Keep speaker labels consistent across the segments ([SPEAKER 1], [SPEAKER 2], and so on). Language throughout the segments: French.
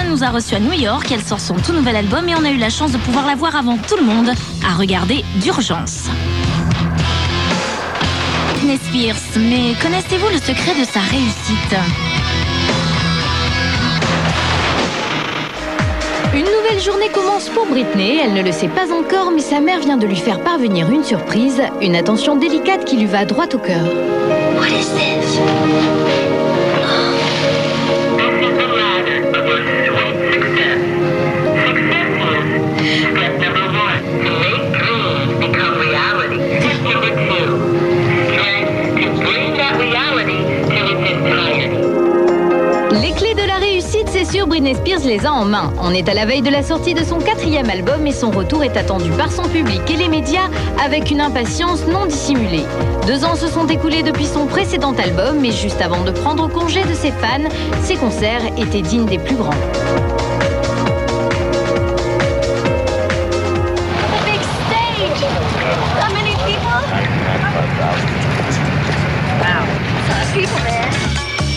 [SPEAKER 1] nous a reçus à New York. Elle sort son tout nouvel album et on a eu la chance de pouvoir la voir avant tout le monde. À regarder d'urgence. Britney Spears, mais connaissez-vous le secret de sa réussite ? Une nouvelle journée commence pour Britney. Elle ne le sait pas encore, mais sa mère vient de lui faire parvenir une surprise, une attention délicate qui lui va droit au cœur. What is this? Les clés de la réussite, c'est sûr, Britney Spears les a en main. On est à la veille de la sortie de son 4e album et son retour est attendu par son public et les médias avec une impatience non dissimulée. 2 ans se sont écoulés depuis son précédent album, mais juste avant de prendre congé de ses fans, ses concerts étaient dignes des plus grands.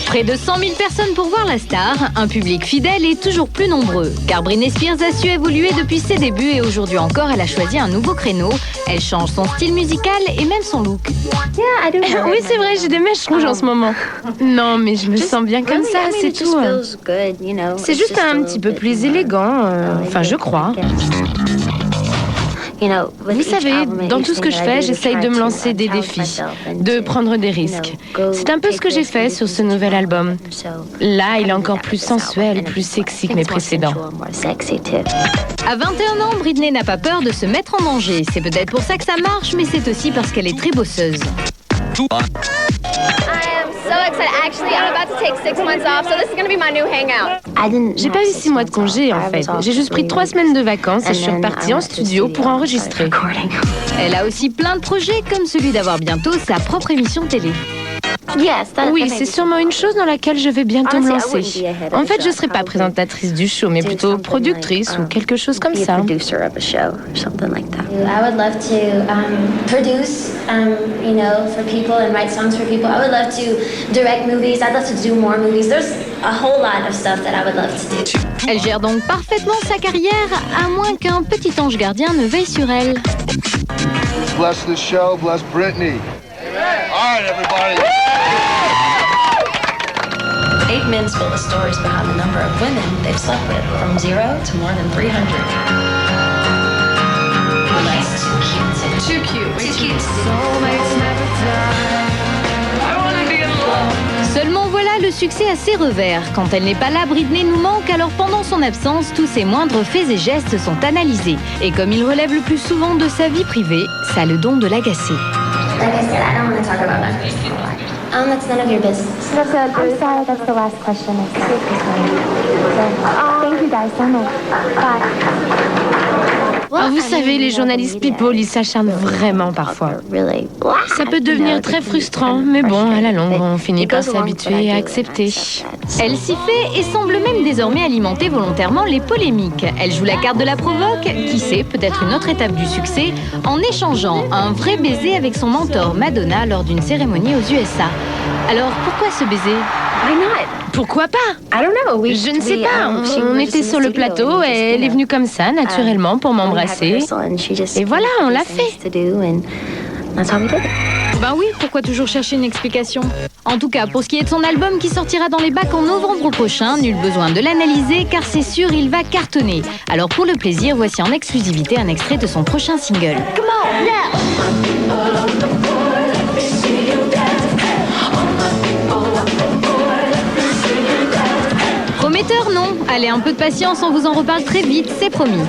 [SPEAKER 1] Près de 100 000 personnes pour voir la star, un public fidèle et toujours plus nombreux. Car Britney Spears a su évoluer depuis ses débuts et aujourd'hui encore, elle a choisi un nouveau créneau. Elle change son style musical et même son look.
[SPEAKER 2] Oui, c'est vrai, j'ai des mèches rouges en ce moment. Non, mais je me sens bien comme ça, c'est tout. C'est juste un petit peu plus élégant, enfin je crois. Vous savez, dans tout ce que je fais, j'essaye de me lancer des défis, de prendre des risques. C'est un peu ce que j'ai fait sur ce nouvel album. Là, il est encore plus sensuel, plus sexy que mes précédents.
[SPEAKER 1] À 21 ans, Britney n'a pas peur de se mettre en danger. C'est peut-être pour ça que ça marche, mais c'est aussi parce qu'elle est très bosseuse.
[SPEAKER 2] J'ai pas eu 6 mois de congé en fait. J'ai juste pris 3 semaines de vacances et je suis repartie en studio pour enregistrer.
[SPEAKER 1] Elle a aussi plein de projets comme celui d'avoir bientôt sa propre émission télé.
[SPEAKER 2] Oui, c'est sûrement une chose dans laquelle je vais bientôt me lancer. En fait, je serai pas présentatrice du show, mais plutôt productrice ou quelque chose comme ça.
[SPEAKER 3] I would love to produce, for people and write songs for people. I would love to direct movies. I'd love to do more movies. There's a whole lot of stuff that I would love to do.
[SPEAKER 1] Elle gère donc parfaitement sa carrière, à moins qu'un petit ange gardien ne veille sur elle.
[SPEAKER 4] Bless the show, bless Britney. All right, everybody.
[SPEAKER 5] 8 men spill the stories behind the number of women they've slept with, from 0 to more than 300. Nice, too cute. Too cute. Soulmates never die. I wanna be alone.
[SPEAKER 1] Seulement voilà, le succès a ses revers. Quand elle n'est pas là, Britney nous manque, alors pendant son absence, tous ses moindres faits et gestes sont analysés. Et comme il relève le plus souvent de sa vie privée, ça a le don de l'agacer.
[SPEAKER 3] Like I said, I don't want to talk about that. That's none of your business.
[SPEAKER 6] I'm sorry, that's the last question. Thank you guys so much. Bye.
[SPEAKER 2] Vous savez, les journalistes people, ils s'acharnent vraiment parfois. Ça peut devenir très frustrant, mais bon, à la longue, on finit par s'habituer et accepter.
[SPEAKER 1] Elle s'y fait et semble même désormais alimenter volontairement les polémiques. Elle joue la carte de la provoque, qui sait, peut-être une autre étape du succès, en échangeant un vrai baiser avec son mentor Madonna lors d'une cérémonie aux USA. Alors, pourquoi ce baiser ?
[SPEAKER 2] Pourquoi pas ? Je ne sais pas. On était sur le plateau et elle est venue comme ça, naturellement, pour m'embrasser. Et voilà, on l'a fait.
[SPEAKER 1] Ben oui, pourquoi toujours chercher une explication ? En tout cas, pour ce qui est de son album qui sortira dans les bacs en novembre prochain, nul besoin de l'analyser car c'est sûr, il va cartonner. Alors pour le plaisir, voici en exclusivité un extrait de son prochain single. Come on, now. Prometteur, non. Allez, un peu de patience, on vous en reparle très vite, c'est promis.